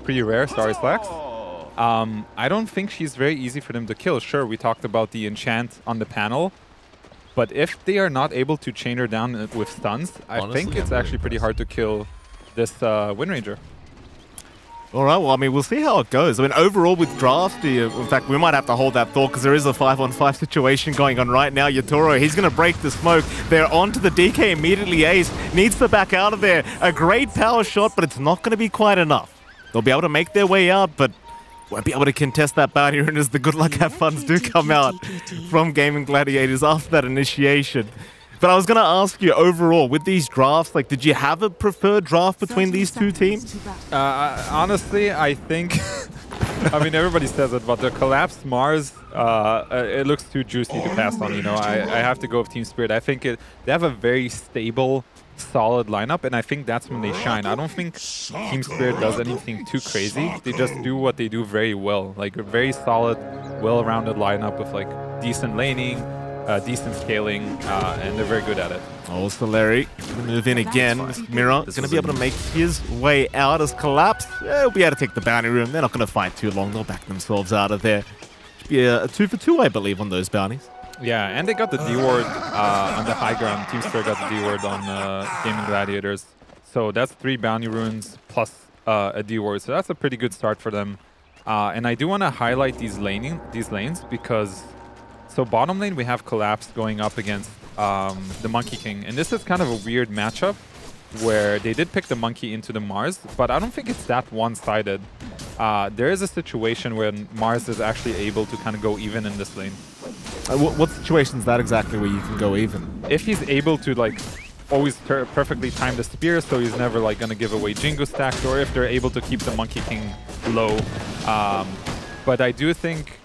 pretty rare, sorry Slacks. I don't think she's very easy for them to kill. Sure, we talked about the enchant on the panel, but if they are not able to chain her down with stuns, I think it's actually pretty hard to kill this Wind Ranger. All right, well, I mean, we'll see how it goes. I mean, overall with draft, in fact, we might have to hold that thought because there is a 5-on-5 situation going on right now. Yatoro, he's going to break the smoke. They're onto the DK immediately. Ace needs to back out of there. A great power shot, but it's not going to be quite enough. They'll be able to make their way out, but won't be able to contest that bounty rune as the good luck have funs do come out from Gaimin Gladiators after that initiation. But I was going to ask you, overall, with these drafts, like, did you have a preferred draft between these two teams? Honestly, I think... I mean, everybody says it, but the collapsed Mars, it looks too juicy to pass on, you know. I have to go with Team Spirit. I think they have a very stable, solid lineup, and I think that's when they shine. I don't think Team Spirit does anything too crazy. They just do what they do very well. Like, a very solid, well-rounded lineup with, like, decent laning, decent scaling, and they're very good at it. Oh, Soleri move in again. Mira is going to be able to make his way out as Collapse. He'll be able to take the bounty room. They're not going to fight too long. They'll back themselves out of there. Should be a 2-for-2, I believe, on those bounties. Yeah, and they got the D-ward on the high ground. Team Spirit got the D-ward on Gaimin Gladiators. So that's 3 bounty runes plus a D-ward. So that's a pretty good start for them. And I do want to highlight these lanes because... So bottom lane, we have Collapse going up against the Monkey King. And this is kind of a weird matchup where they did pick the Monkey into the Mars, but I don't think it's that one-sided. There is a situation where Mars is actually able to kind of go even in this lane. What situation is that exactly where you can go even? If he's able to, like, always perfectly time the spear, so he's never, like, going to give away Jingu stacks, or if they're able to keep the Monkey King low. But I do think...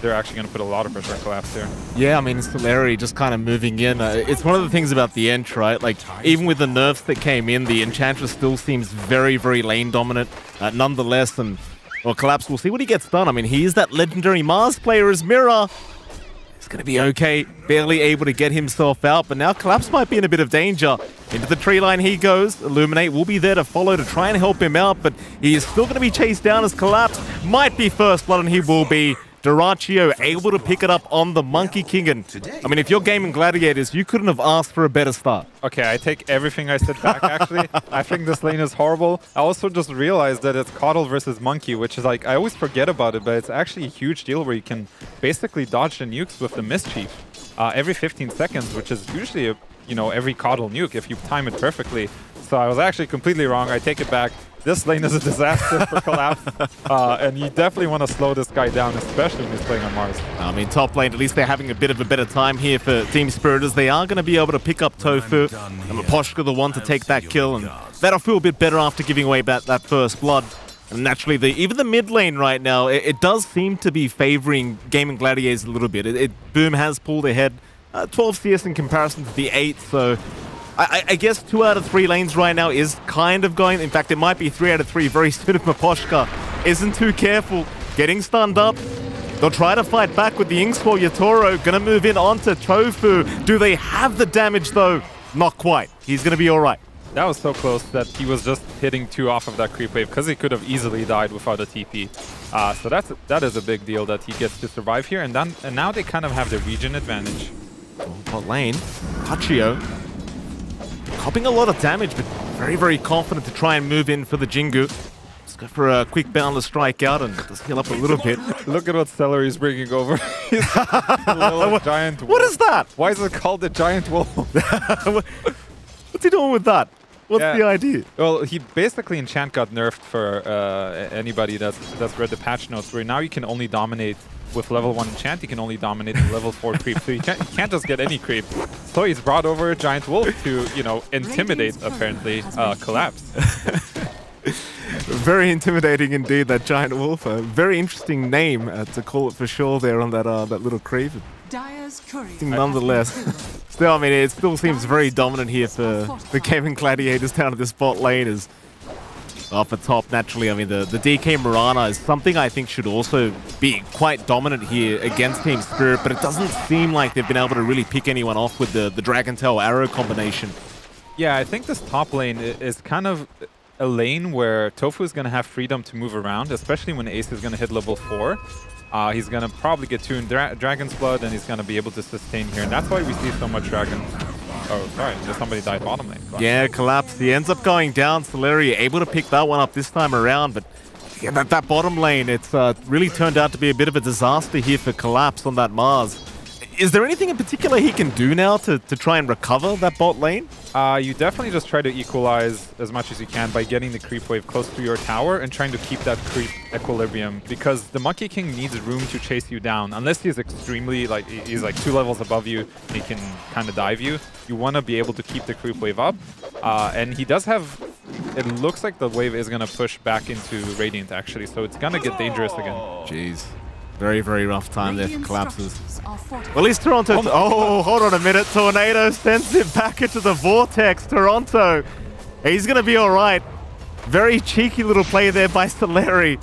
they're actually going to put a lot of pressure on Collapse here. Yeah, I mean, Soleri just kind of moving in. It's one of the things about the Ench, right? Like, even with the nerfs that came in, the Enchantress still seems very, very lane dominant. Nonetheless, and well, Collapse, we'll see what he gets done. I mean, he is that legendary Mars player as Mira. He's going to be okay, barely able to get himself out, but now Collapse might be in a bit of danger. Into the tree line he goes. Illuminate will be there to follow to try and help him out, but he is still going to be chased down as Collapse might be first blood, and he will be. Duraccio able to pick it up on the Monkey King. And I mean, if you're Gaimin Gladiators, you couldn't have asked for a better start. Okay, I take everything I said back, actually. I think this lane is horrible. I also just realized that it's Coddle versus Monkey, which is like, I always forget about it, but it's actually a huge deal where you can basically dodge the nukes with the Mischief every 15 seconds, which is usually, you know, every Coddle nuke if you time it perfectly. So I was actually completely wrong. I take it back. This lane is a disaster for Collapse, and you definitely want to slow this guy down, especially when he's playing on Mars. I mean, top lane, at least they're having a bit of a better time here for Team Spirit, as they are going to be able to pick up Tofu, and Maposhka the one to take that kill, and that'll feel a bit better after giving away that first blood. And naturally, even the mid lane right now, it does seem to be favoring Gaimin Gladiators a little bit. Boom has pulled ahead, 12 CS in comparison to the 8, so... I guess 2 out of 3 lanes right now is kind of going... In fact, it might be 3 out of 3 very soon if Maposhka isn't too careful. Getting stunned up. They'll try to fight back with the Inkswell. Yatoro gonna move in onto Tofu. Do they have the damage, though? Not quite. He's gonna be all right. That was so close that he was just hitting 2 off of that creep wave, because he could have easily died without a TP. So that is a big deal that he gets to survive here. And now they kind of have the region advantage. What lane? Hachio. Copping a lot of damage, but very, very confident to try and move in for the Jingu. Let's go for a quick boundless strike out and just heal up a little bit. Look at what Celery is bringing over. Giant wolf. What is that? Why is it called the Giant Wolf? What's he doing with that? What's the idea? Well, he basically Enchant got nerfed for anybody that's read the patch notes, where now you can only dominate with level 1 Enchant, you can only dominate the level 4 creep. So you can't just get any creep. So he's brought over a Giant Wolf to, you know, intimidate, apparently, Collapse. Very intimidating indeed, that Giant Wolf. A very interesting name to call it for sure there on that little creep. Nonetheless, still, I mean, it still seems very dominant here for the Gaimin Gladiators down at this bot lane. Is off the top, naturally, I mean, the DK Mirana is something I think should also be quite dominant here against Team Spirit, but it doesn't seem like they've been able to really pick anyone off with the Dragon Tail Arrow combination. Yeah, I think this top lane is kind of a lane where Tofu is going to have freedom to move around, especially when Ace is going to hit level 4. He's going to probably get tuned Dragon's Blood, and he's going to be able to sustain here. And that's why we see so much Dragon. Oh, sorry, just somebody died bottom lane. Yeah, Collapse. He ends up going down. Celeri able to pick that one up this time around, but yeah, that bottom lane, it's really turned out to be a bit of a disaster here for Collapse on that Mars. Is there anything in particular he can do now to try and recover that bot lane? You definitely just try to equalize as much as you can by getting the creep wave close to your tower and trying to keep that creep equilibrium, because the Monkey King needs room to chase you down. Unless he's extremely, like, he's like 2 levels above you, he can kind of dive you. You want to be able to keep the creep wave up. And he does have, it looks like the wave is going to push back into Radiant actually, so it's going to get dangerous again. Jeez. Very, very rough time there for Collapses. Well, at least Toronto... Oh, hold on a minute. Tornado sends him back into the Vortex. Toronto, he's going to be all right. Very cheeky little play there by Celeri.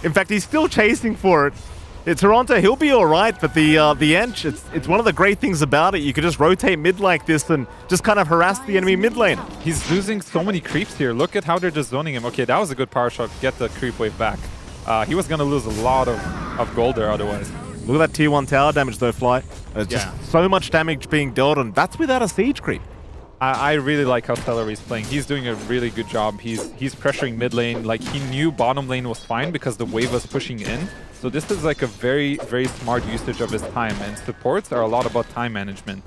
In fact, he's still chasing for it. Toronto, he'll be all right, but the Ench, it's one of the great things about it. You can just rotate mid like this and just kind of harass the enemy mid lane. He's losing so many creeps here. Look at how they're just zoning him. Okay, that was a good power shot. Get the creep wave back. He was going to lose a lot of gold there otherwise. Look at that tier 1 tower damage though, Fly. There's just so much damage being dealt, and that's without a siege creep. I really like how Celeri is playing. He's doing a really good job. He's pressuring mid lane. Like, he knew bottom lane was fine because the wave was pushing in. So this is like a very, very smart usage of his time. And supports are a lot about time management.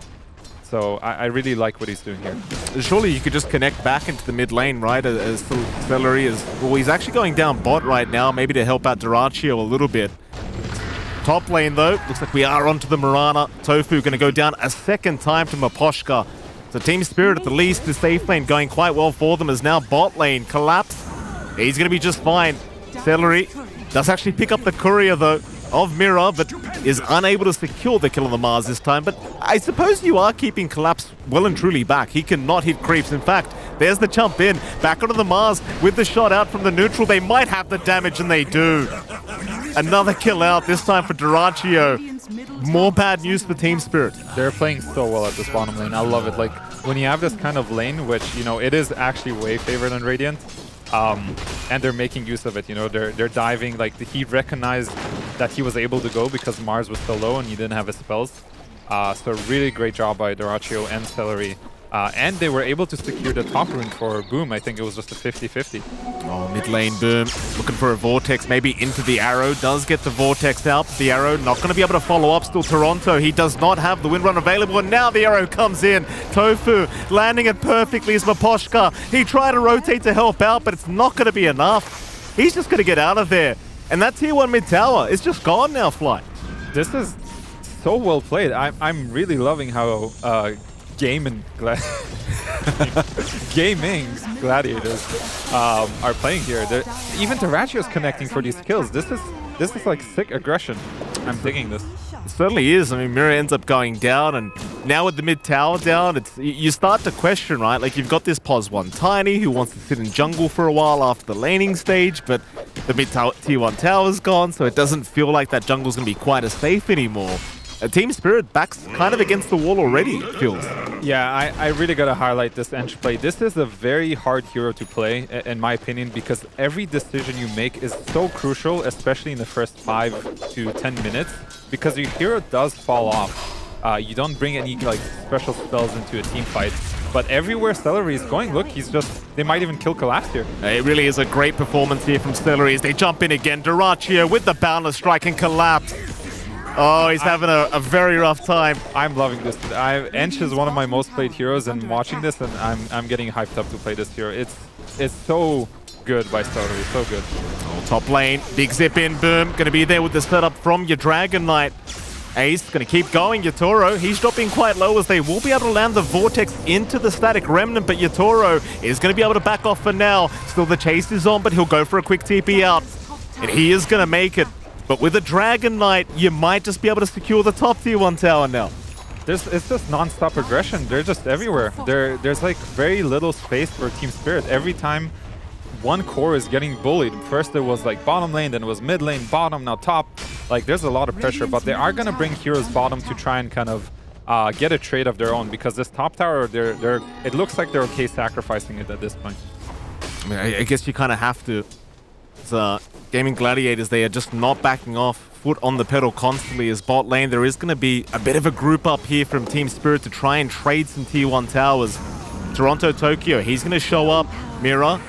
So I really like what he's doing here. Surely you could just connect back into the mid lane, right? As Celeri is... Well, he's actually going down bot right now, maybe to help out Dyrachyo a little bit. Top lane, though, looks like we are onto the Mirana. Tofu going to go down a second time to Maposhka. So Team Spirit, at the least, the safe lane going quite well for them, is now bot lane. Collapse. He's going to be just fine. Celeri does actually pick up the courier, though, of Mira, but is unable to secure the kill on the Mars this time. But I suppose you are keeping Collapse well and truly back. He cannot hit creeps. In fact, there's the jump in. Back onto the Mars with the shot out from the neutral. They might have the damage, and they do. Another kill out, this time for Dyrachyo. More bad news for Team Spirit. They're playing so well at this bottom lane. I love it. Like, when you have this kind of lane, which, you know, it is actually way favored on Radiant, and they're making use of it, you know, they're diving. Like, he recognized that he was able to go because Mars was so low and he didn't have his spells. So really great job by Dyrachyo and Celeri. And they were able to secure the top rune for Boom. I think it was just a 50-50. Oh, mid lane Boom looking for a Vortex, maybe into the Arrow. Does get the Vortex out. The Arrow not going to be able to follow up. Still Toronto. He does not have the Windrun available. And now the Arrow comes in. Tofu landing it perfectly as Maposhka. He tried to rotate to help out, but it's not going to be enough. He's just going to get out of there. And that tier 1 mid tower is just gone now, Fly. This is so well played. I'm really loving how Gaimin Gladiators are playing here. Even Dyrachyo is connecting for these kills. This is like sick aggression. I'm digging this. It certainly is. I mean, Mira ends up going down, and now with the mid tower down, you start to question, right? Like, you've got this Pos 1 Tiny who wants to sit in jungle for a while after the laning stage, but the mid tier 1 tower's gone, so it doesn't feel like that jungle's going to be quite as safe anymore. Team Spirit backs kind of against the wall already, it feels. Yeah, I really got to highlight this Ench play. This is a very hard hero to play, in my opinion, because every decision you make is so crucial, especially in the first 5 to 10 minutes, because your hero does fall off. You don't bring any like special spells into a team fight. But everywhere Celeri is going, look, they might even kill Collapse here. It really is a great performance here from Celeri as they jump in again. Dyrachyo with the Boundless Strike and Collapse. Oh, he's having a very rough time. I'm loving this. Ench is one of my most played heroes, and watching this, and I'm getting hyped up to play this hero. It's so good by Celeri, so good. Oh, top lane, big zip in, Boom. Going to be there with the setup from your Dragon Knight. Ace going to keep going. Yatoro, he's dropping quite low as they will be able to land the Vortex into the Static Remnant, but Yatoro is going to be able to back off for now. Still the chase is on, but he'll go for a quick TP out. And he is going to make it. But with a Dragon Knight, you might just be able to secure the top tier 1 tower now. It's just non-stop aggression. They're just everywhere. There's like very little space for Team Spirit. Every time one core is getting bullied. First it was like bottom lane, then it was mid lane, bottom, now top. Like, there's a lot of pressure, but they are going to bring heroes bottom to try and kind of get a trade of their own, because this top tower, it looks like they're okay sacrificing it at this point. I mean, I guess you kind of have to. Gaimin Gladiators, they are just not backing off, foot on the pedal constantly. As bot lane, there is going to be a bit of a group up here from Team Spirit to try and trade some tier 1 towers. Toronto Tokyo, he's going to show up. Mira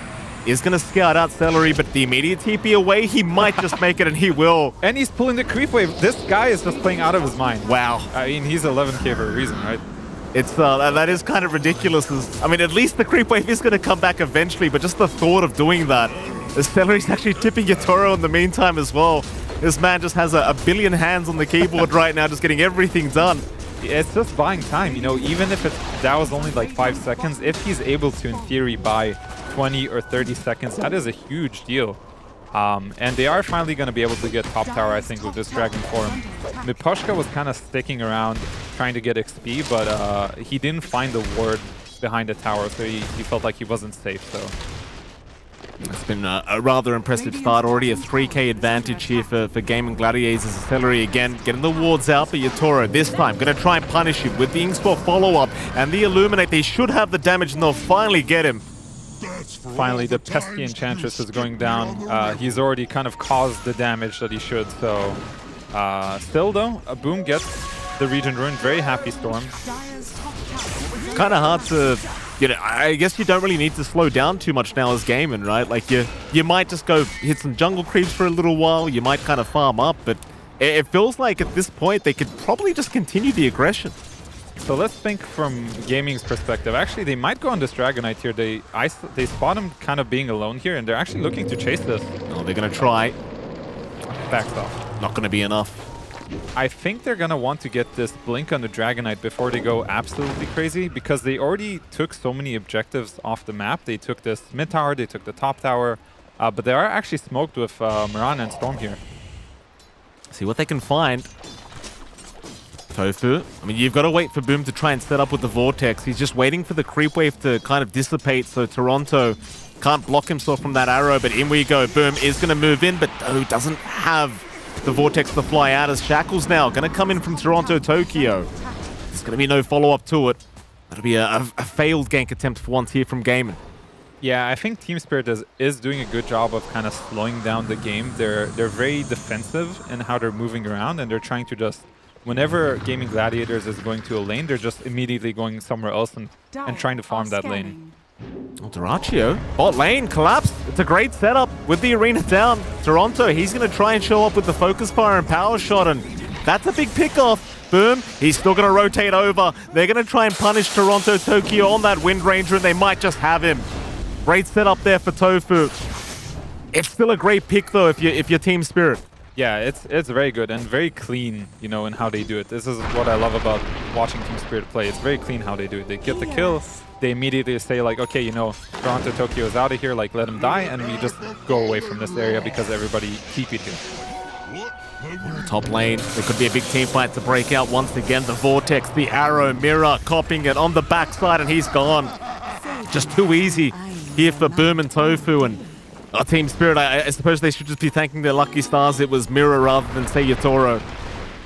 is going to scout out Celery, but the immediate TP away, he might just make it, and he will. And he's pulling the creep wave. This guy is just playing out of his mind. Wow. I mean, he's 11k for a reason, right? It's that is kind of ridiculous. I mean, at least the creep wave is going to come back eventually, but just the thought of doing that. As Celery's actually tipping Yatoro in the meantime as well. This man just has a billion hands on the keyboard right now, just getting everything done. It's just buying time, you know, even if that was only like 5 seconds, if he's able to, in theory, buy 20 or 30 seconds, that is a huge deal. And they are finally going to be able to get top tower, I think, with this Dragon Form. Miposhka was kind of sticking around, trying to get XP, but he didn't find the ward behind the tower, so he felt like he wasn't safe, so... It's been a rather impressive start. Already a 3k advantage here for Gaimin Gladiators. Celery again getting the wards out, but Yatoro this time going to try and punish him with the Inkspot follow-up and the Illuminate. They should have the damage and they'll finally get him. Finally, the pesky Enchantress is going down. He's already kind of caused the damage that he should, so... still though, a Boom gets the Regent Rune. Very happy Storm. Kind of hard to... You know, I guess you don't really need to slow down too much now as Gaimin, right? Like, you might just go hit some jungle creeps for a little while, you might kind of farm up, but it feels like at this point they could probably just continue the aggression. So let's think from Gaming's perspective. Actually, they might go on this Dragonite here. They spot him kind of being alone here, and they're actually looking to chase this. Oh, they're going to try. Backs off. Not going to be enough. I think they're going to want to get this blink on the Dragonite before they go absolutely crazy, because they already took so many objectives off the map. They took this mid tower, they took the top tower, but they are actually smoked with Mirana and Storm here. See what they can find. Tofu, I mean, you've got to wait for Boom to try and set up with the Vortex. He's just waiting for the creep wave to kind of dissipate, so Toronto can't block himself from that arrow, but in we go. Boom is going to move in, but doesn't have the Vortex to fly out as Shackles now going to come in from Toronto Tokyo. There's going to be no follow-up to it. That'll be a failed gank attempt for once here from Gaimin. Yeah, I think Team Spirit is doing a good job of kind of slowing down the game. They're very defensive in how they're moving around, and they're trying to just... Whenever Gaimin Gladiators is going to a lane, they're just immediately going somewhere else and trying to farm that lane. Oh, Duraccio, bot lane, collapse. It's a great setup with the arena down. Toronto, he's going to try and show up with the focus fire and power shot, and that's a big pick-off. Boom, he's still going to rotate over. They're going to try and punish Toronto Tokyo on that Wind Ranger, and they might just have him. Great setup there for Tofu. It's still a great pick, though, if you're Team Spirit. Yeah, it's very good and very clean, you know, in how they do it. This is what I love about watching Team Spirit play. It's very clean how they do it. They get the kill, they immediately say like, okay, you know, Toronto Tokyo is out of here, like let him die, and we just go away from this area because everybody TP'd here. Top lane, there could be a big team fight to break out once again. The Vortex, the arrow, Mirror copying it on the backside, and he's gone. Just too easy here for Boom and Tofu, and Team Spirit, I suppose they should just be thanking their lucky stars it was Mirror rather than, say, Yatoro.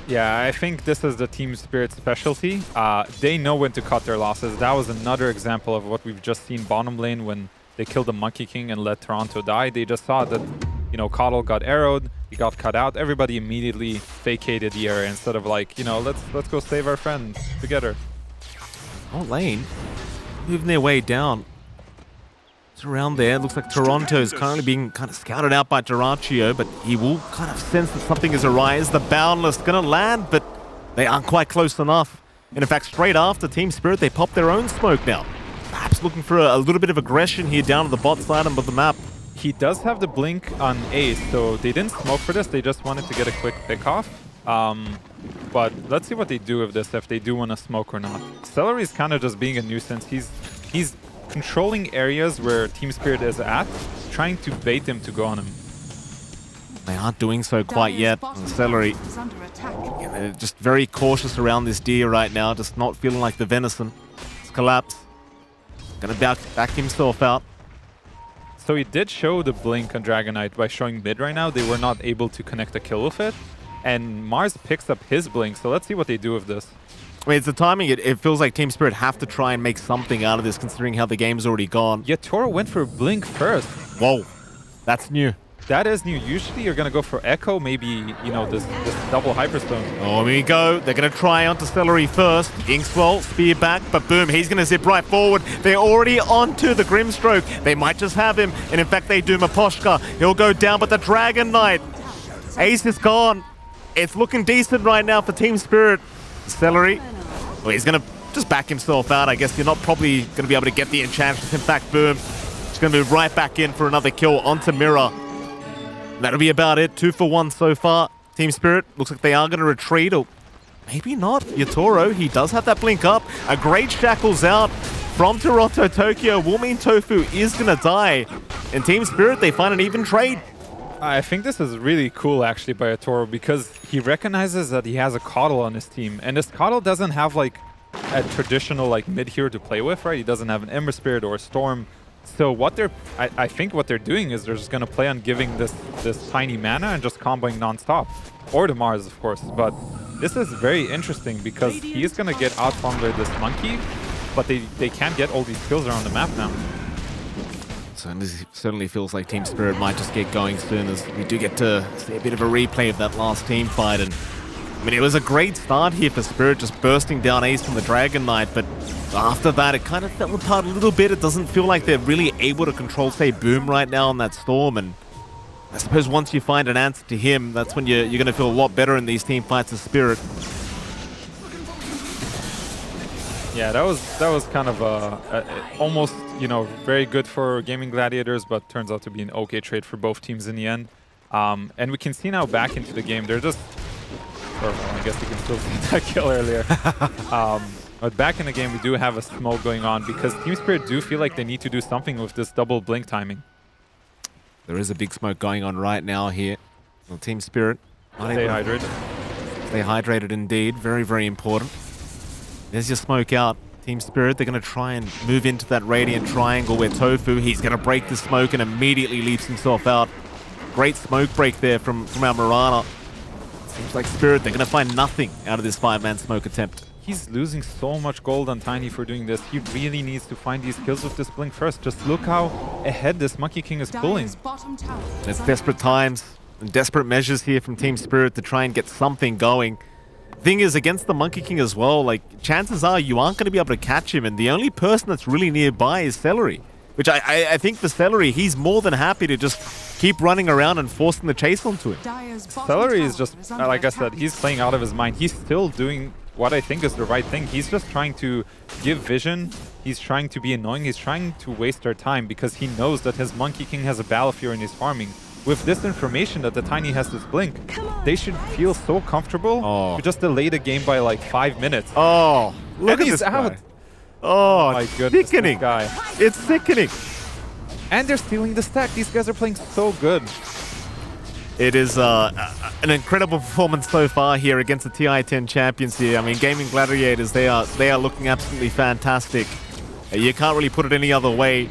Yeah, I think this is the Team Spirit specialty. They know when to cut their losses. That was another example of what we've just seen bottom lane when they killed the Monkey King and let Toronto die. They just saw that, you know, Coddle got arrowed, he got cut out. Everybody immediately vacated the area instead of like, you know, let's go save our friend together. Oh, lane moving their way down. Around there, looks like Toronto is currently being kind of scouted out by Duraccio, but he will kind of sense that something is arise. The Boundless gonna land, but they aren't quite close enough. And in fact, straight after Team Spirit, they pop their own smoke now. Perhaps looking for a little bit of aggression here down to the bot side of the map. He does have the blink on Ace, so they didn't smoke for this. They just wanted to get a quick pick off. But let's see what they do with this, if they do want to smoke or not. Celery is kind of just being a nuisance. He's controlling areas where Team Spirit is at, trying to bait them to go on him. They aren't doing so quite yet. Celery, yeah, they're just very cautious around this deer right now, just not feeling like the venison. It's collapsed. Gonna back himself out. So he did show the blink on Dragonite by showing mid right now. They were not able to connect a kill with it. And Mars picks up his blink, so let's see what they do with this. I mean, it's the timing. It feels like Team Spirit have to try and make something out of this, considering how the game's already gone. Yeah, Toro went for Blink first. Whoa, that's new. That is new. Usually you're going to go for Echo, maybe, you know, this double Hyperstone. Oh, here we go. They're going to try onto Celery first. Inkswell, spear back, but boom, he's going to zip right forward. They're already onto the Grimstroke. They might just have him, and in fact, they do Maposhka. He'll go down, but the Dragon Knight. Ace is gone. It's looking decent right now for Team Spirit. Celery, well, he's going to just back himself out. I guess you're not probably going to be able to get the enchantment. In fact, boom, he's going to move right back in for another kill onto Mirror. That'll be about it. 2 for 1 so far. Team Spirit looks like they are going to retreat, or maybe not. Yatoro, he does have that blink up. A great shackles out from Toronto, Tokyo will mean Tofu is going to die. In Team Spirit, they find an even trade. I think this is really cool, actually, by Yatoro, because he recognizes that he has a Coddle on his team. And this Coddle doesn't have, like, a traditional, like, mid-hero to play with, right? He doesn't have an Ember Spirit or a Storm. So what I think what they're doing is they're just going to play on giving this tiny mana and just comboing non-stop. Or the Mars, of course. But this is very interesting because he is going to get out-farmed by this Monkey, but they can't get all these kills around the map now. So this certainly feels like Team Spirit might just get going soon, as we do get to see a bit of a replay of that last team fight. And I mean, it was a great start here for Spirit, just bursting down Ace from the Dragon Knight, but after that, it kind of fell apart a little bit. It doesn't feel like they're really able to control, say, Boom right now on that Storm, and I suppose once you find an answer to him, that's when you're going to feel a lot better in these team fights as Spirit. Yeah, that was kind of almost, you know, very good for Gaming Gladiators, but turns out to be an okay trade for both teams in the end. And we can see now back into the game, they're just... Or, well, I guess you can still see that kill earlier. But back in the game, we do have a smoke going on because Team Spirit do feel like they need to do something with this double blink timing. There is a big smoke going on right now here. Well, Team Spirit... Stay hydrated. Stay hydrated indeed. Very, very important. There's your smoke out. Team Spirit, they're going to try and move into that Radiant Triangle where Tofu, he's going to break the smoke and immediately leaps himself out. Great smoke break there from our Mirana. Seems like Spirit, they're going to find nothing out of this 5-man smoke attempt. He's losing so much gold on Tiny for doing this. He really needs to find these kills with this blink first. Just look how ahead this Monkey King is pulling. It's desperate times and desperate measures here from Team Spirit to try and get something going. Thing is, against the Monkey King as well, like, chances are you aren't going to be able to catch him, and the only person that's really nearby is Celery. Which I think for Celery, he's more than happy to just keep running around and forcing the chase onto him. Celery is just, like I said, he's playing out of his mind. He's still doing what I think is the right thing. He's just trying to give vision. He's trying to be annoying. He's trying to waste their time because he knows that his Monkey King has a Battlefield and he's farming. With this information that the Tiny has this blink, they should feel so comfortable to just delay the game by like 5 minutes. Oh, look at this out. Guy. Oh, my goodness, sickening. Guy. It's sickening. And they're stealing the stack. These guys are playing so good. It is an incredible performance so far here against the TI-10 champions here. I mean, Gaming Gladiators, they are looking absolutely fantastic. You can't really put it any other way.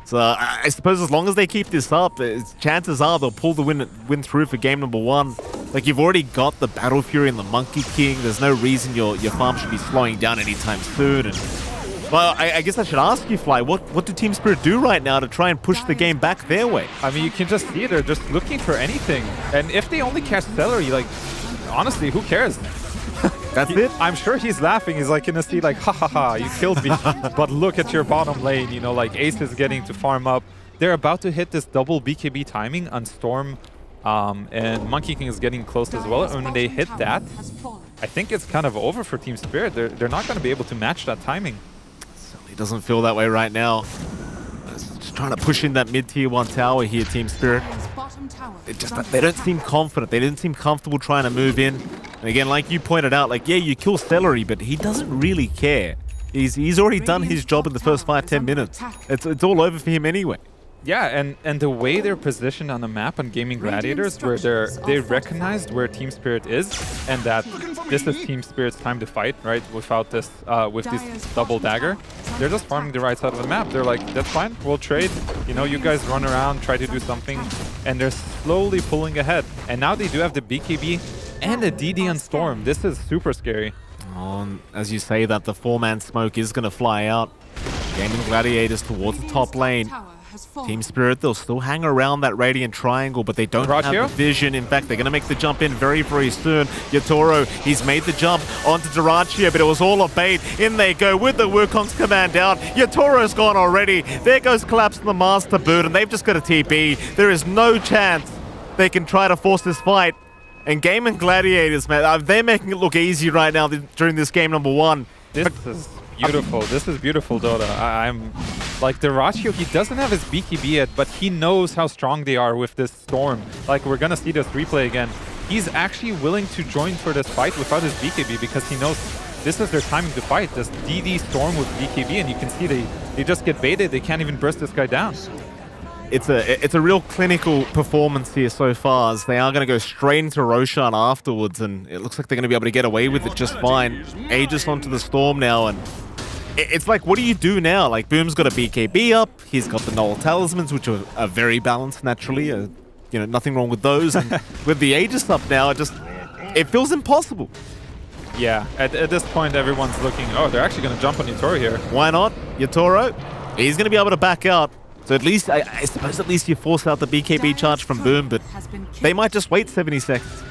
So I suppose as long as they keep this up, chances are they'll pull the win through for game number 1. Like, you've already got the Battle Fury and the Monkey King. There's no reason your farm should be slowing down anytime soon. And well, I guess I should ask you, Fly, what do Team Spirit do right now to try and push the game back their way? I mean, you can just see they're just looking for anything. And if they only catch Celery, like, honestly, who cares? That's it? I'm sure he's laughing. He's like in a seat like, ha ha ha, you killed me. But look at your bottom lane, you know, like Ace is getting to farm up. They're about to hit this double BKB timing on Storm, and Monkey King is getting close as well. And when they hit that, I think it's kind of over for Team Spirit. They're not going to be able to match that timing. Certainly doesn't feel that way right now. Just trying to push in that mid-tier 1 tower here, Team Spirit. They don't seem confident. They didn't seem comfortable trying to move in. And again, like you pointed out, like, yeah, you kill Celery, but he doesn't really care. He's already done his job in the first 5-10 minutes. It's all over for him anyway. Yeah, and the way they're positioned on the map on Gaming Gladiators, where they recognized where Team Spirit is, and that this is Team Spirit's time to fight, right? Without this, with this double dagger, they're just farming the right side of the map. They're like, that's fine, we'll trade. You know, you guys run around, try to do something, and they're slowly pulling ahead. And now they do have the BKB and the DD on Storm. This is super scary. As you say that, the 4-man smoke is going to fly out. Gaimin Gladiators towards the top lane. Team Spirit, they'll still hang around that Radiant Triangle, but they don't have the vision. In fact, they're going to make the jump in very, very soon. Yatoro, he's made the jump onto Durachio, but it was all a bait. In they go with the Wukong's command out. Yatoro's gone already. There goes Collapse on the Master Boot, and they've just got a TP. There is no chance they can try to force this fight. And Gaimin Gladiators, man, they're making it look easy right now during this game number 1. This is beautiful. This is beautiful, Dota. I'm like, Durachio, he doesn't have his BKB yet, but he knows how strong they are with this Storm. Like, we're gonna see this replay again. He's actually willing to join for this fight without his BKB because he knows this is their timing to fight. This DD Storm with BKB, and you can see they just get baited. They can't even burst this guy down. It's a real clinical performance here so far, as they are going to go straight into Roshan afterwards, and it looks like they're going to be able to get away with it just fine. Aegis onto the Storm now, and it's like, what do you do now? Like, Boom's got a BKB up, he's got the Null Talismans, which are very balanced naturally. You know, nothing wrong with those. And with the Aegis up now, it feels impossible. Yeah, at this point, everyone's looking, oh, they're actually going to jump on Yatoro here. Why not? Yatoro, he's going to be able to back out. So at least, I suppose at least you force out the BKB charge from Boom, but they might just wait 70 seconds.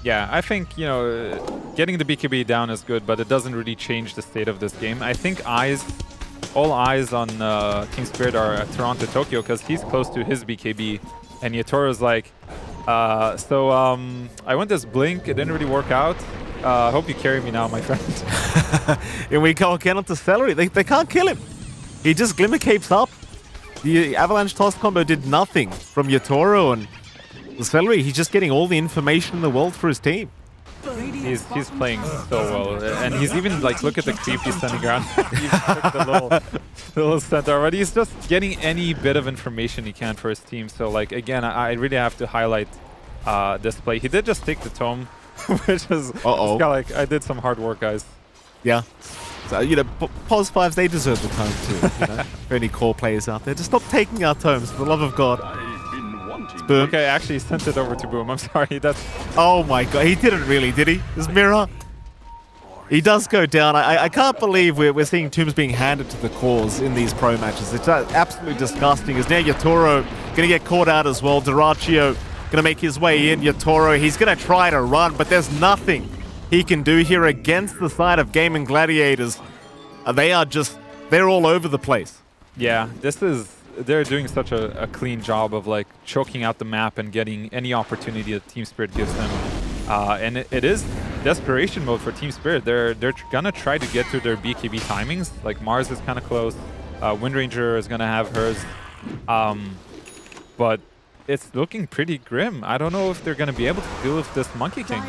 Yeah, I think, you know, getting the BKB down is good, but it doesn't really change the state of this game. I think all eyes on Team Spirit are at Toronto, Tokyo, because he's close to his BKB, and Yatoro's like, I went this blink, it didn't really work out. I hope you carry me now, my friend. And we go again onto Celery. They can't kill him. He just Glimmer Capes up. The Avalanche Toss combo did nothing from Yatoro, and the Celery, he's just getting all the information in the world for his team. He's playing so well, and he's even like, look at the creep he's sending around. He took the little centaur, but he's just getting any bit of information he can for his team. So like, again, I really have to highlight this play. He did just take the tome, which is kind of like, I did some hard work, guys. Yeah. So, you know, Pos 5s, they deserve the tome too. You know, for any core players out there, just stop taking our tomes, for the love of God. Boom. Okay, I actually sent it over to Boom. I'm sorry. That's. Oh my God, he didn't really, did he? This mirror. He does go down. I can't believe we're seeing tombs being handed to the cores in these pro matches. It's absolutely disgusting. As now Yatoro gonna get caught out as well. Durachio gonna make his way in. Yatoro, he's gonna try to run, but there's nothing he can do here against the side of Gaimin Gladiators. They're all over the place. Yeah, they're doing such a clean job of like choking out the map and getting any opportunity that Team Spirit gives them. And it is desperation mode for Team Spirit. They're gonna try to get to their BKB timings. Like Mars is kind of close. Windranger is gonna have hers. But it's looking pretty grim. I don't know if they're going to be able to deal with this Monkey King.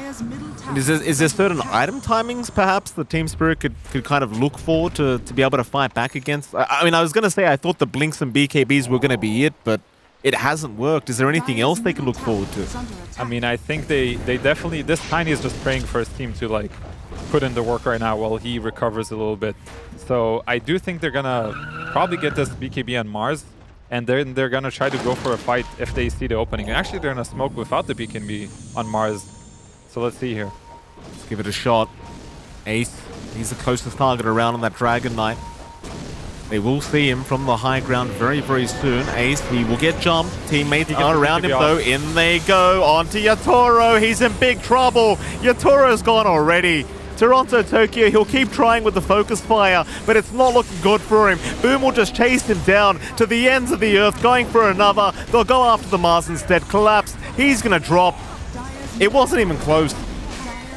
Is there certain item timings, perhaps, that Team Spirit could kind of look for to be able to fight back against? I mean, I was going to say I thought the Blinks and BKBs were going to be it, but it hasn't worked. Is there anything else they can look forward to? I mean, I think they definitely... This Tiny is just praying for his team to, like, put in the work right now while he recovers a little bit. So I do think they're going to probably get this BKB on Mars. And then they're going to try to go for a fight if they see the opening. Actually, they're going to smoke without the BKB on Mars. So let's see here. Let's give it a shot. Ace, he's the closest target around on that Dragon Knight. They will see him from the high ground very, very soon. Ace, he will get jumped. Teammates are around him though. In they go. Onto Yatoro. He's in big trouble. Yatoro's gone already. Toronto, Tokyo, he'll keep trying with the focus fire, but it's not looking good for him. Boom will just chase him down to the ends of the earth, going for another. They'll go after the Mars instead. Collapse. He's going to drop. It wasn't even close.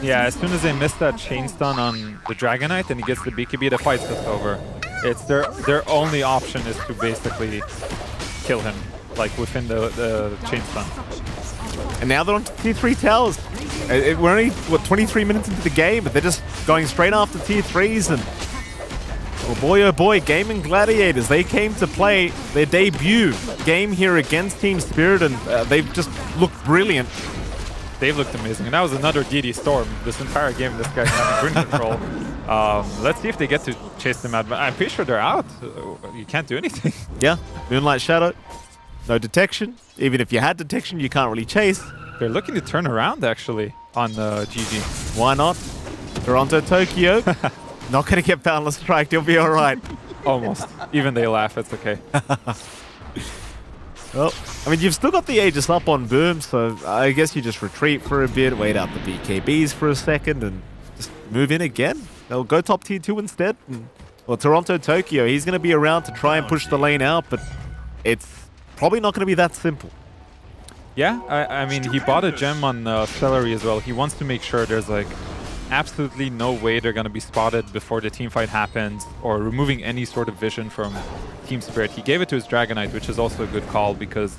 Yeah, as soon as they miss that chain stun on the Dragon Knight and he gets the BKB, the fight's just over. It's their only option is to basically kill him, like within the chain stun. And now they're on tier 3 towers. We're only, what, 23 minutes into the game, but they're just going straight after tier 3s. And oh boy, Gaimin Gladiators, they came to play their debut game here against Team Spirit, and they've just looked brilliant. They've looked amazing. And that was another DD Storm. This entire game, this guy's having grid control. Let's see if they get to chase them out. But I'm pretty sure they're out. You can't do anything. Yeah, Moonlight Shadow. No detection. Even if you had detection, you can't really chase. They're looking to turn around, actually, on GG. Why not? Toronto, Tokyo. Not going to get Boundless Strike. You'll be all right. Almost. Even they laugh. It's okay. Well, I mean, you've still got the Aegis up on Boom, so I guess you just retreat for a bit, wait out the BKBs for a second, and just move in again. They'll go top tier 2 instead. Well, Toronto, Tokyo, he's going to be around to try and push the lane out, but it's probably not going to be that simple. Yeah, I mean, he bought a gem on Celery as well. He wants to make sure there's like absolutely no way they're going to be spotted before the team fight happens, or removing any sort of vision from Team Spirit. He gave it to his Dragonite, which is also a good call because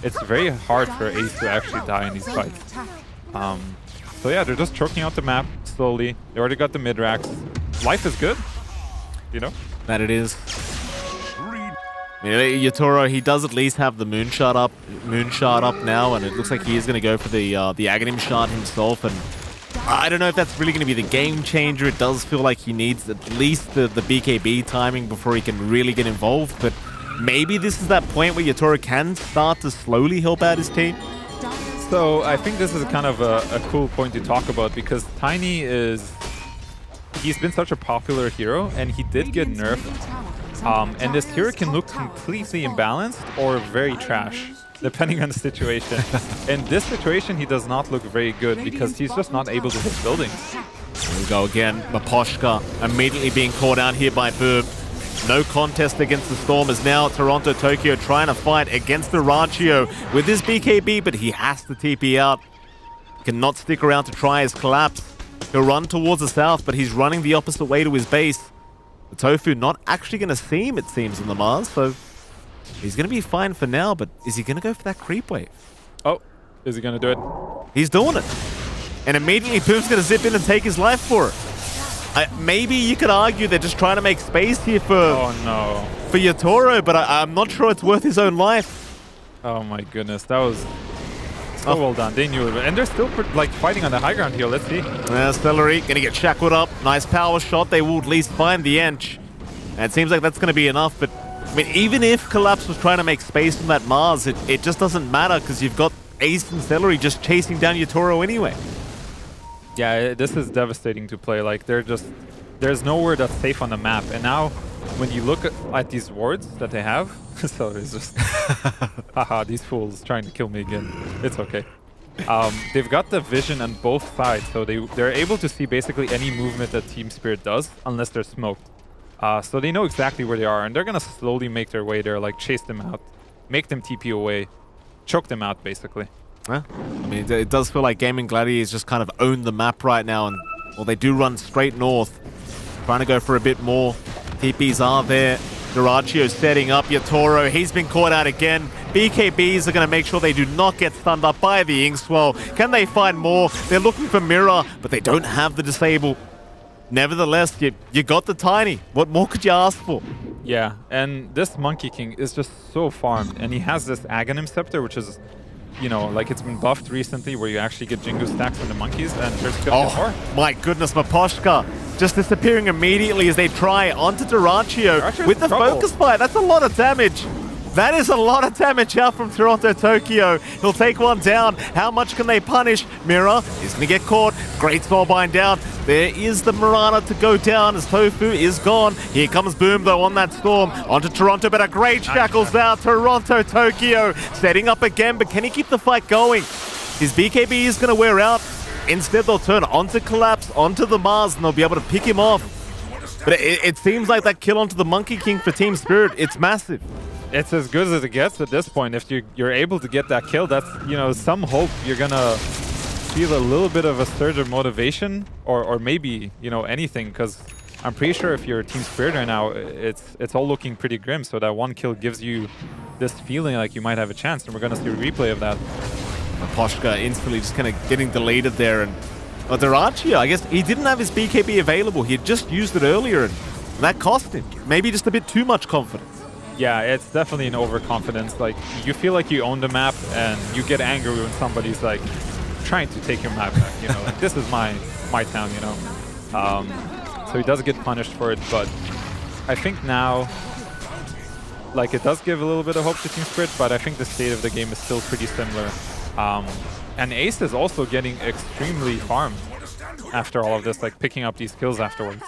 it's very hard for Ace to actually die in these fights. So yeah, they're just choking out the map slowly. They already got the mid-racks. Life is good, you know? That it is. I mean, Yatoro, he does at least have the Moonshot up now, and it looks like he is going to go for the Aghanim Shard himself, and I don't know if that's really going to be the game changer. It does feel like he needs at least the BKB timing before he can really get involved, but maybe this is that point where Yatoro can start to slowly help out his team. So I think this is kind of a cool point to talk about, because Tiny he's been such a popular hero, and he did get nerfed. And this hero can look completely imbalanced or very trash, depending on the situation. In this situation, he does not look very good because he's just not able to hit buildings. Here we go again. Maposhka immediately being caught out here by Boom. No contest against the Storm as now Toronto, Tokyo trying to fight against the Ranchio with his BKB, but he has to TP out. Cannot stick around to try his collapse. He'll run towards the south, but he's running the opposite way to his base. The Tofu not actually going to see him, it seems, on the Mars, so he's going to be fine for now, but is he going to go for that creep wave? Oh, is he going to do it? He's doing it. And immediately Boom's going to zip in and take his life for it. Maybe you could argue they're just trying to make space here for Yatoro, but I'm not sure it's worth his own life. Oh my goodness, that was so well done. They knew it, and they're still like fighting on the high ground here. Let's see. Celery gonna get shackled up. Nice power shot. They will at least find the Ench. And it seems like that's gonna be enough. But I mean, even if Collapse was trying to make space from that Mars, it just doesn't matter because you've got Ace and Celery just chasing down Yatoro anyway. Yeah, this is devastating to play. Like there's nowhere that's safe on the map. And now, when you look at these wards that they have, so it's just, haha, these fools trying to kill me again. It's okay. They've got the vision on both sides, so they're able to see basically any movement that Team Spirit does, unless they're smoked. So they know exactly where they are, and they're gonna slowly make their way there, like chase them out, make them TP away, choke them out, basically. Well, I mean, it does feel like Gaimin Gladiators just kind of own the map right now, and well, they do run straight north, trying to go for a bit more. TPs are there. Duraccio setting up Yatoro. He's been caught out again. BKBs are going to make sure they do not get stunned up by the Inkswell. Can they find more? They're looking for Mirror, but they don't have the Disable. Nevertheless, you got the Tiny. What more could you ask for? Yeah, and this Monkey King is just so farmed, and he has this Aghanim Scepter, which is, you know, like it's been buffed recently where you actually get Jingu stacks from the monkeys, and there's 54. My goodness, Maposhka just disappearing immediately as they try onto Duraccio with the focus fire. That's a lot of damage. That is a lot of damage out from Toronto, Tokyo. He'll take one down. How much can they punish? Mirror is going to get caught. Great Spellbind down. There is the Mirana to go down as Tofu is gone. Here comes Boom, though, on that Storm. Onto Toronto, but a great shackles out. Toronto, Tokyo setting up again, but can he keep the fight going? His BKB is going to wear out. Instead, they'll turn onto Collapse, onto the Mars, and they'll be able to pick him off. But it seems like that kill onto the Monkey King for Team Spirit, it's massive. It's as good as it gets at this point. If you're able to get that kill, that's, you know, some hope you're gonna feel a little bit of a surge of motivation, or maybe, you know, anything, because I'm pretty sure if you're Team Spirit right now, it's all looking pretty grim. So that one kill gives you this feeling like you might have a chance, and we're gonna see a replay of that. Maposhka instantly just kind of getting deleted there, and Duraccio, I guess he didn't have his BKB available. He had just used it earlier, and that cost him. Maybe just a bit too much confidence. Yeah, it's definitely an overconfidence. Like, you feel like you own the map, and you get angry when somebody's like trying to take your map back. You know, like, this is my town. You know, so he does get punished for it. But I think now, like, it does give a little bit of hope to Team Spirit. But I think the state of the game is still pretty similar. And Ace is also getting extremely farmed. after all of this, like picking up these kills afterwards.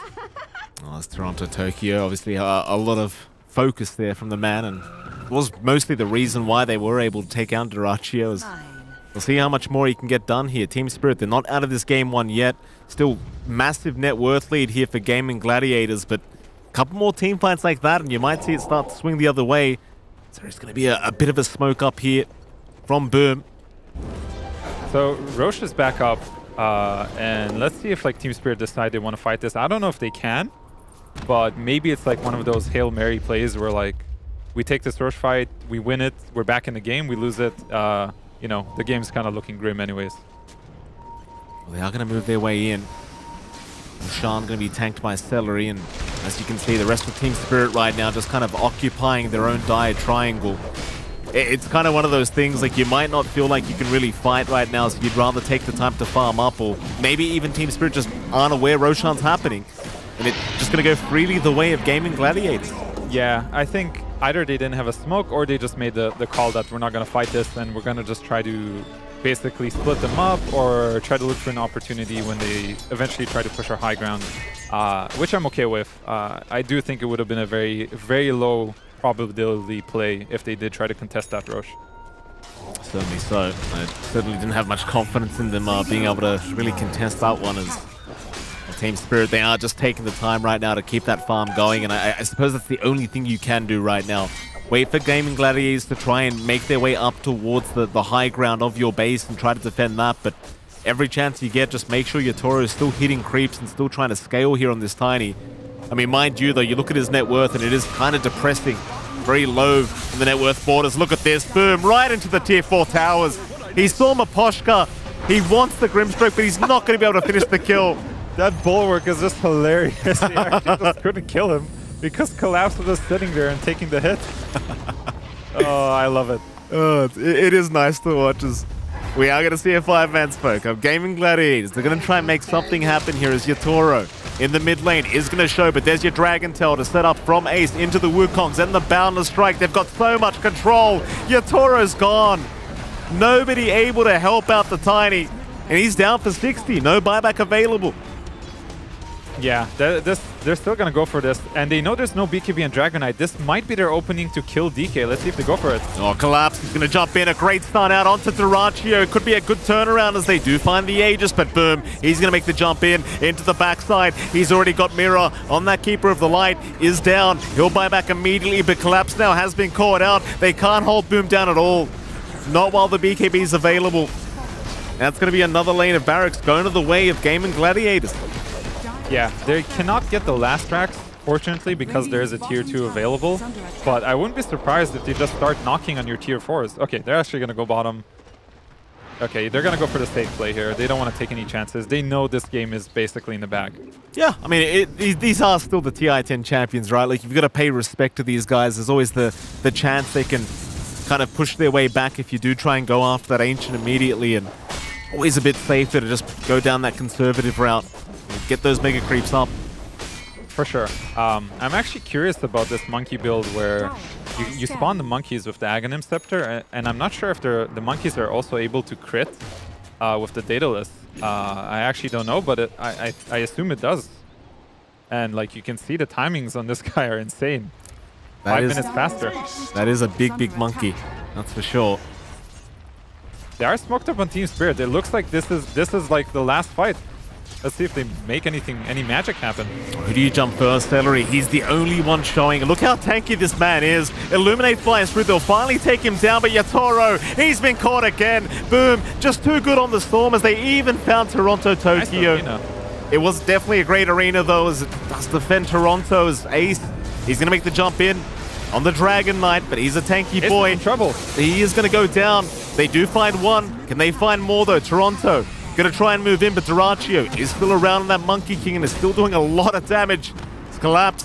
Oh, it's Toronto Tokyo. Obviously, a lot of focus there from the man, and it was mostly the reason why they were able to take out Duraccio. We'll see how much more he can get done here. Team Spirit, they're not out of this game one yet. Still massive net worth lead here for Gaimin Gladiators, but a couple more team fights like that and you might see it start to swing the other way. So there's going to be a bit of a smoke up here from Boom. So Roche is back up, and let's see if like Team Spirit decide they want to fight this. I don't know if they can, but maybe it's like one of those Hail Mary plays where like we take this Roche fight, we win it, we're back in the game, we lose it. You know, the game's kind of looking grim anyways. Well, they are going to move their way in. Sean going to be tanked by Celery, and as you can see, the rest of Team Spirit right now just kind of occupying their own dire triangle. It's kind of one of those things, like you might not feel like you can really fight right now, so you'd rather take the time to farm up, or maybe even Team Spirit just aren't aware Roshan's happening, and it's just going to go freely the way of Gaimin Gladiators. Yeah, I think either they didn't have a smoke or they just made the call that we're not going to fight this and we're going to just try to basically split them up or try to look for an opportunity when they eventually try to push our high ground, which I'm okay with. I do think it would have been a very, very low probability play if they did try to contest that Roche. Certainly so. I certainly didn't have much confidence in them being able to really contest that one as Team Spirit. They are just taking the time right now to keep that farm going, and I suppose that's the only thing you can do right now. Wait for Gaimin Gladiators to try and make their way up towards the high ground of your base and try to defend that, but every chance you get, just make sure your Toro is still hitting creeps and still trying to scale here on this Tiny. I mean, mind you, though, you look at his net worth and it is kind of depressing. Very low in the net worth borders. Look at this. Boom, right into the tier 4 towers. He saw Maposhka. He wants the Grimstroke, but he's not going to be able to finish the kill. That bulwark is just hilarious. He actually just couldn't kill him because Collapse was just sitting there and taking the hit. Oh, I love it. It is nice to watch as we are going to see a 5-man spoke of Gaimin Gladiators. They're going to try and make something happen here as Yatoro in the mid lane is going to show, but there's your Dragon Tail to set up from Ace into the Wukongs and the Boundless Strike. They've got so much control. Yatoro's gone. Nobody able to help out the Tiny, and he's down for 60. No buyback available. Yeah, they're still going to go for this. And they know there's no BKB and Dragonite. This might be their opening to kill DK. Let's see if they go for it. Oh, Collapse is going to jump in. A great stun out onto Duraccio. Could be a good turnaround as they do find the Aegis. But boom, he's going to make the jump in into the backside. He's already got Mirror on that Keeper of the Light. Is down. He'll buy back immediately. But Collapse now has been caught out. They can't hold Boom down at all. Not while the BKB is available. That's going to be another lane of Barracks going to the way of Gaimin Gladiators. Yeah, they cannot get the last tracks, fortunately, because there's a tier 2 available. But I wouldn't be surprised if they just start knocking on your tier 4s. Okay, they're actually going to go bottom. Okay, they're going to go for the safe play here. They don't want to take any chances. They know this game is basically in the bag. Yeah, I mean, these are still the TI10 champions, right? Like, you've got to pay respect to these guys. There's always the chance they can kind of push their way back if you do try and go after that Ancient immediately, and always a bit safer to just go down that conservative route. Get those mega creeps up. For sure. I'm actually curious about this monkey build where you spawn the monkeys with the Aghanim Scepter, and I'm not sure if the monkeys are also able to crit with the Daedalus. I actually don't know, but I assume it does. And like you can see the timings on this guy are insane. 5 minutes faster. That is a big monkey, that's for sure. They are smoked up on Team Spirit. It looks like this is like the last fight. Let's see if they make any magic happen. Who do you jump first, Celery? He's the only one showing. Look how tanky this man is. Illuminate flies through. They'll finally take him down, but Yatoro, he's been caught again. Boom, just too good on the Storm as they even found Toronto Tokyo. Nice. It was definitely a great arena though, as it does defend Toronto's Ace. He's going to make the jump in on the Dragon Knight, but he's a tanky boy. In trouble. He is going to go down. They do find one. Can they find more though? Toronto gonna try and move in, but Duraccio is still around on that Monkey King and is still doing a lot of damage. It's Collapse.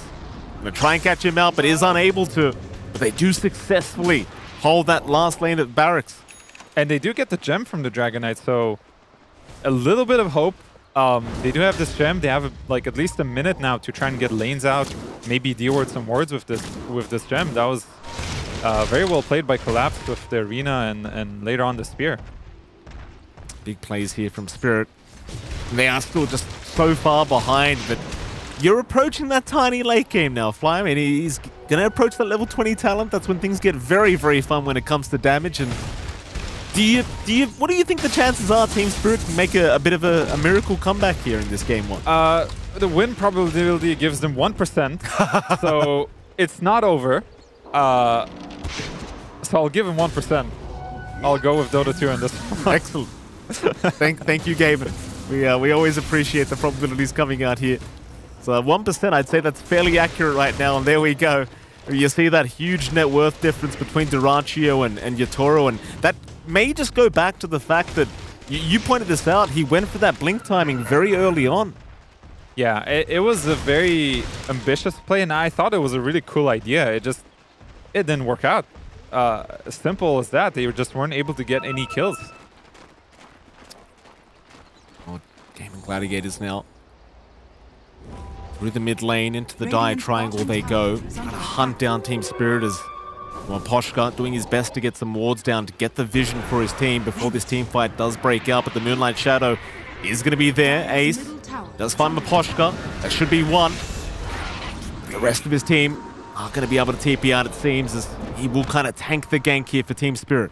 Gonna try and catch him out, but is unable to. But they do successfully hold that last lane at Barracks. And they do get the gem from the Dragon Knight, so a little bit of hope. They do have this gem. They have like at least a minute now to try and get lanes out. Maybe D-ward some wards with this gem. That was very well played by Collapse with the arena and later on the spear. Big plays here from Spirit. They are still just so far behind, but you're approaching that tiny late game now, Fly. I mean, he's going to approach that level 20 talent. That's when things get very, very fun when it comes to damage. And what do you think the chances are Team Spirit can make a bit of a miracle comeback here in this game one? The win probability gives them 1%, so it's not over. So I'll give him 1%. I'll go with Dota2 on this one. Excellent. Thank you, Gaimin. We always appreciate the probabilities coming out here. So 1%, I'd say that's fairly accurate right now, and there we go. You see that huge net worth difference between Durantio and Yatoro, and that may just go back to the fact that you pointed this out, he went for that blink timing very early on. Yeah, it was a very ambitious play, and I thought it was a really cool idea. It didn't work out. Simple as that. They just weren't able to get any kills. Oh, Gaimin Gladiators now. Through the mid lane, into the die triangle they go. Trying to hunt down Team Spirit as Poshka doing his best to get some wards down to get the vision for his team before this team fight does break out. But the Moonlight Shadow is going to be there. Ace does find Poshka. That should be one. The rest of his team are going to be able to TP out, it seems, as he will kind of tank the gank here for Team Spirit.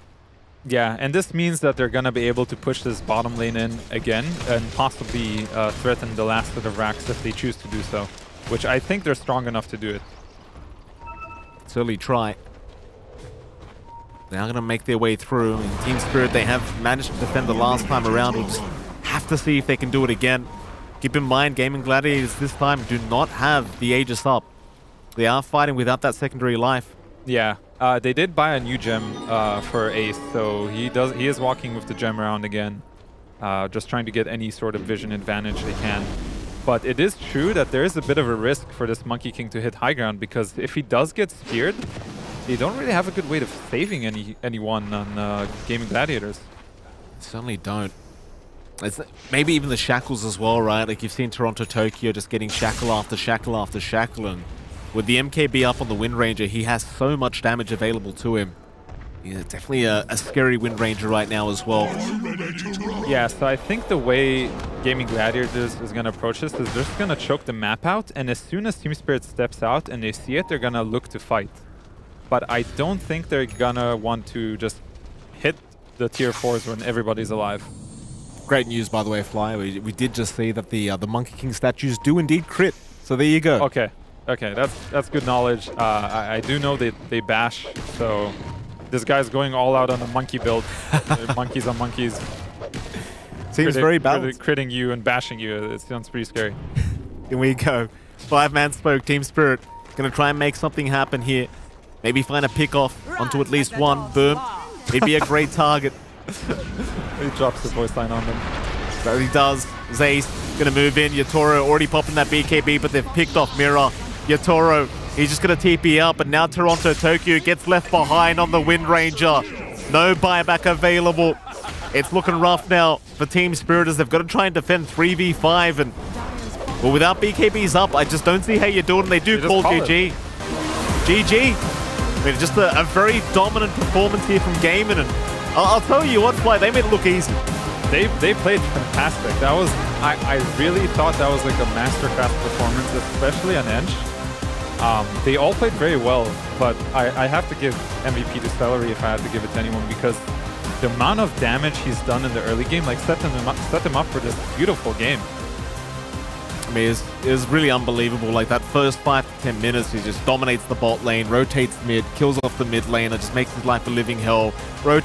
Yeah, and this means that they're going to be able to push this bottom lane in again and possibly threaten the last set of racks if they choose to do so, which I think they're strong enough to do it. Certainly try. They are going to make their way through. In Team Spirit, they have managed to defend the last time around. We'll just have to see if they can do it again. Keep in mind, Gaimin Gladiators this time do not have the Aegis up. They are fighting without that secondary life. Yeah, they did buy a new gem for Ace, so he is walking with the gem around again, just trying to get any sort of vision advantage they can. But it is true that there is a bit of a risk for this Monkey King to hit high ground, because if he does get speared, they don't really have a good way of saving anyone on Gaimin Gladiators. Certainly don't. It's maybe even the shackles as well, right? Like you've seen Toronto Tokyo just getting shackle after shackle after shackle, and with the MKB up on the Wind Ranger, he has so much damage available to him. Yeah, definitely a scary Wind Ranger right now as well. Yeah, so I think the way Gaimin Gladiators is going to approach this is they're just going to choke the map out, and as soon as Team Spirit steps out and they see it, they're going to look to fight. But I don't think they're going to want to just hit the tier 4s when everybody's alive. Great news, by the way, Fly. We did just see that the Monkey King statues do indeed crit. So there you go. Okay, that's good knowledge. I do know they bash, so this guy's going all out on the monkey build. Monkeys on monkeys. Seems very balanced. Critting you and bashing you. It sounds pretty scary. Here we go. 5-man spoke. Team Spirit going to try and make something happen here. Maybe find a pick off onto at least one. Boom. It'd be a great target. He drops the voice line on them. So he does. Zace going to move in. Yatoro already popping that BKB, but they've picked off Mira. Yatoro, he's just going to TP out, but now Toronto Tokyo gets left behind on the Wind Ranger. No buyback available. It's looking rough now for Team Spirit as they've got to try and defend 3v5. And well, without BKBs up, I just don't see how you're doing. They do call GG. GG. I mean, just a very dominant performance here from Gaimin, and I'll tell you what, Fly, they made it look easy. They played fantastic. That was I really thought that was like a masterclass performance, especially on Edge. They all played very well, but I have to give MVP to Celery if I had to give it to anyone, because the amount of damage he's done in the early game set him up for this beautiful game. I mean, it was really unbelievable. Like that first 5 to 10 minutes, he just dominates the bot lane, rotates mid, kills off the mid lane, and just makes his life a living hell. Rotates